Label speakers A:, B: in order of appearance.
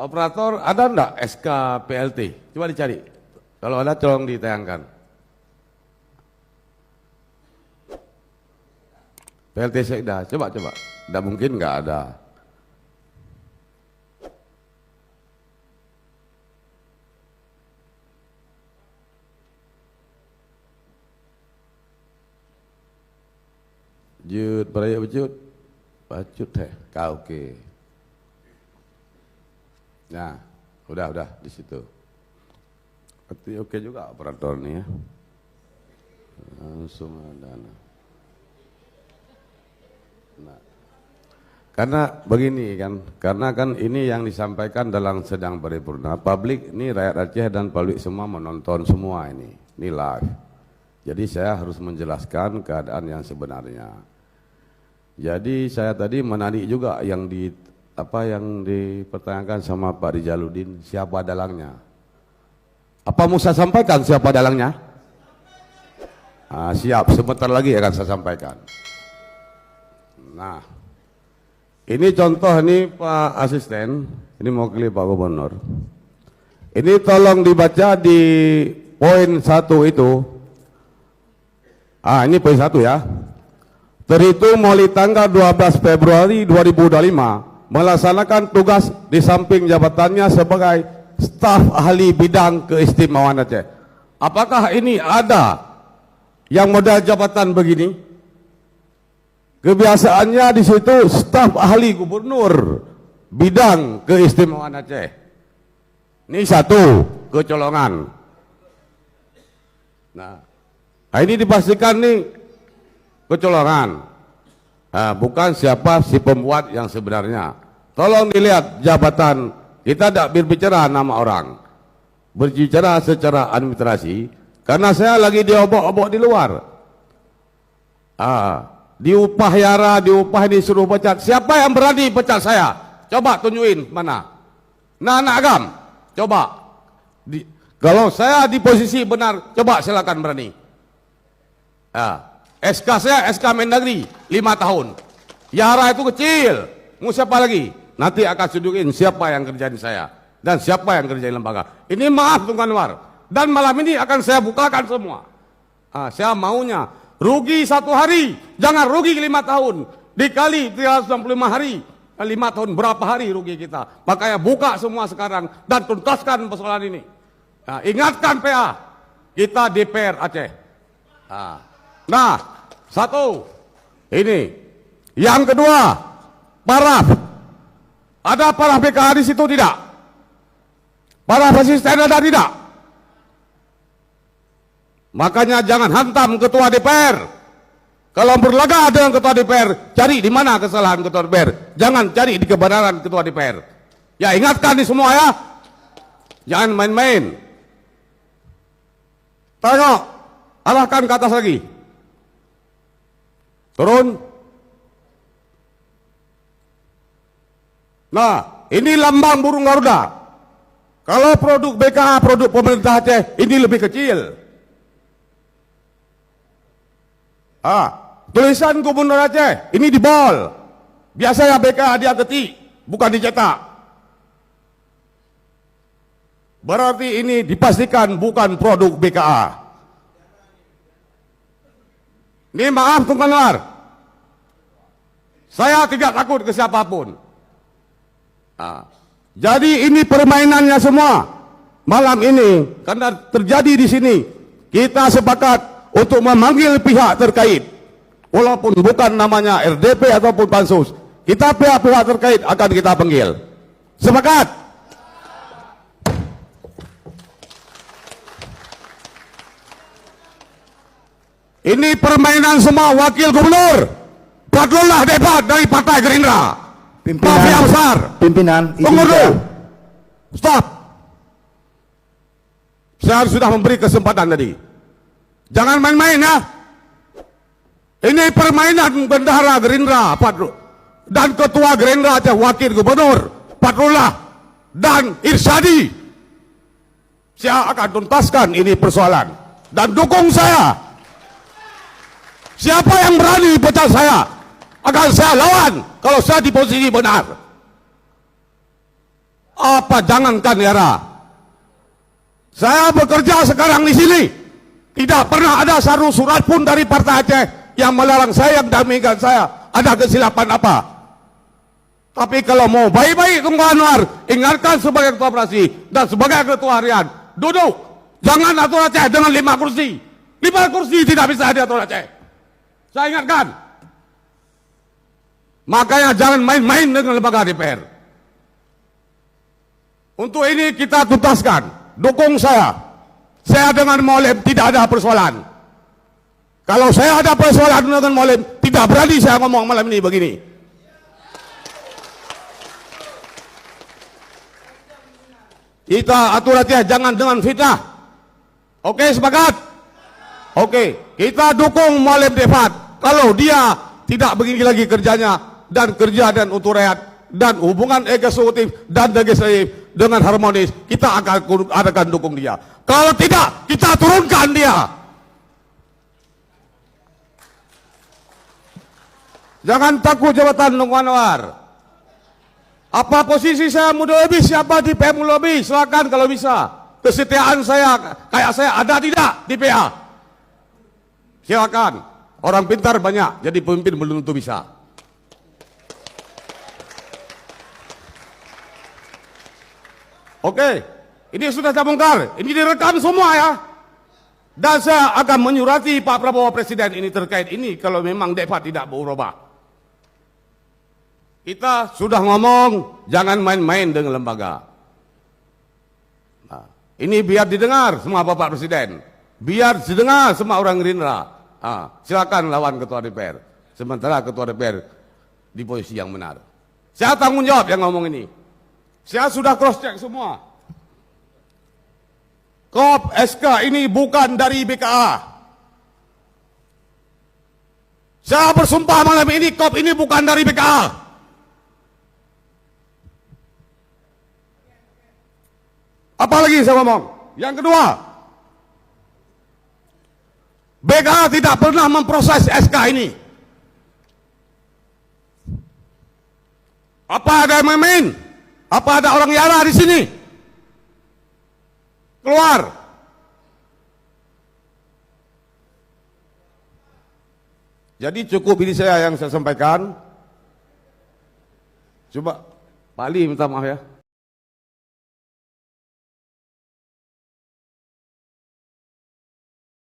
A: Operator, ada enggak SK PLT? Coba dicari. Kalau ada, tolong ditayangkan. PLT Sekda, coba. Tidak mungkin enggak ada. Jut, beraya bejut. Bacut kau oke. Nah, udah di situ. Oke juga operator nih ya. Langsung ada. Nah, karena begini kan, karena kan ini yang disampaikan dalam sedang paripurna, publik ini rakyat Aceh dan publik semua menonton semua ini live. Jadi saya harus menjelaskan keadaan yang sebenarnya. Jadi saya tadi menarik juga yang dipertanyakan sama Pak Rijaluddin, siapa dalangnya? Apa mau saya sampaikan siapa dalangnya? Siap, sebentar lagi akan saya sampaikan. Nah, ini contoh ini Pak Asisten, ini mewakili Pak Gubernur. Ini tolong dibaca di poin 1 itu. Ini poin 1 ya. Terhitung mulai tanggal 12 Februari 2025 melaksanakan tugas di samping jabatannya sebagai staf ahli bidang keistimewaan Aceh. Apakah ini ada yang modal jabatan begini? Kebiasaannya di situ staf ahli gubernur bidang keistimewaan Aceh. Ini satu kecolongan. Nah, ini dipastikan nih kecolongan. Bukan siapa si pembuat yang sebenarnya. Tolong dilihat jabatan, kita tidak berbicara nama orang, berbicara secara administrasi. Karena saya lagi diobok-obok di luar. Diupah Yara, diupah disuruh pecat. Siapa yang berani pecat saya? Coba tunjukin mana. Anak Agam, coba. Kalau saya di posisi benar, coba silakan berani. SK saya SK Mendagri 5 tahun. Yara itu kecil. Mau siapa lagi? Nanti akan tunjukin siapa yang kerjain saya dan siapa yang kerjain lembaga. Ini maaf Tunggu Anwar. Dan malam ini akan saya bukakan semua. Saya maunya rugi 1 hari, jangan rugi 5 tahun. Dikali 365 hari, 5 tahun berapa hari rugi kita? Makanya buka semua sekarang dan tuntaskan persoalan ini. Ingatkan PA, kita DPR Aceh. Nah, satu, ini. Yang kedua, paraf. Ada paraf BKA di situ tidak? Paraf asisten ada tidak? Makanya jangan hantam ketua DPR. Kalau berlaga dengan ketua DPR, cari di mana kesalahan ketua DPR. Jangan cari di kebenaran ketua DPR. Ya, ingatkan di semua ya. Jangan main-main. Tengok, arahkan ke atas lagi. Turun. Nah, ini lambang burung Garuda. Kalau produk BKA, produk pemerintah Aceh, ini lebih kecil. Tulisan Gubernur Aceh, ini di bol. Biasanya BKA dia ketik, bukan dicetak. Berarti ini dipastikan bukan produk BKA. Ini maaf Tunggu Anwar, saya tidak takut ke siapapun. Jadi ini permainannya semua malam ini karena terjadi di sini. Kita sepakat untuk memanggil pihak terkait, walaupun bukan namanya RDP ataupun pansus. Kita pihak-pihak terkait akan kita panggil. Sepakat? Ini permainan semua wakil gubernur. Padahal debat dari Partai Gerindra.
B: Pimpinan,
A: tunggu dulu. Stop. Saya sudah memberi kesempatan tadi. Jangan main-main ya. Ini permainan bendahara Gerindra dan ketua Gerindra Aceh, wakil gubernur Padrullah dan Irsyadi. Saya akan tuntaskan ini persoalan dan dukung saya. Siapa yang berani pecat saya, akan saya lawan kalau saya di posisi benar. Apa jangankan Yara. Saya bekerja sekarang di sini. Tidak pernah ada satu surat pun dari Partai Aceh yang melarang saya, yang damikan saya. Ada kesilapan apa? Tapi kalau mau baik-baik Tunggu Anwar, ingatkan sebagai ketua praksi dan sebagai ketua harian, duduk. Jangan atur Aceh dengan 5 kursi. 5 kursi tidak bisa diatur Aceh. Saya ingatkan. Makanya jangan main-main dengan lembaga DPR. Untuk ini kita tuntaskan. Dukung saya. Saya dengan Mualim tidak ada persoalan. Kalau saya ada persoalan dengan Mualim, tidak berani saya ngomong malam ini begini. Kita atur Aceh jangan dengan fitnah. Oke, sepakat? Oke, kita dukung Mualim Devat. Kalau dia tidak begini lagi kerjanya, dan kerja dan untuk rakyat, dan hubungan eksekutif dan legislatif dengan harmonis, kita akan dukung dia. Kalau tidak, kita turunkan dia. Jangan takut jabatan Tunggu Anwar. Apa posisi saya muda lebih, siapa di PM lebih, silakan kalau bisa. Kesetiaan saya, kayak saya ada tidak di PA? Silakan. Orang pintar banyak, jadi pemimpin belum tentu bisa. Oke, ini sudah saya bongkar. Ini direkam semua ya. Dan saya akan menyurati Pak Prabowo Presiden ini terkait ini kalau memang Devat tidak berubah. Kita sudah ngomong, jangan main-main dengan lembaga. Nah, ini biar didengar semua Bapak Presiden. Biar didengar semua orang Gerindra. Nah, silakan lawan Ketua DPR. Sementara Ketua DPR di posisi yang benar. Saya tanggung jawab yang ngomong ini. Saya sudah cross check semua. KOP SK ini bukan dari BKA. Saya bersumpah malam ini KOP ini bukan dari BKA. Apalagi saya ngomong. Yang kedua, BKA tidak pernah memproses SK ini. Apa ada yang main? Apa ada orang Yara di sini? Keluar. Jadi cukup ini saya yang saya sampaikan. Coba Pak Ali minta maaf ya.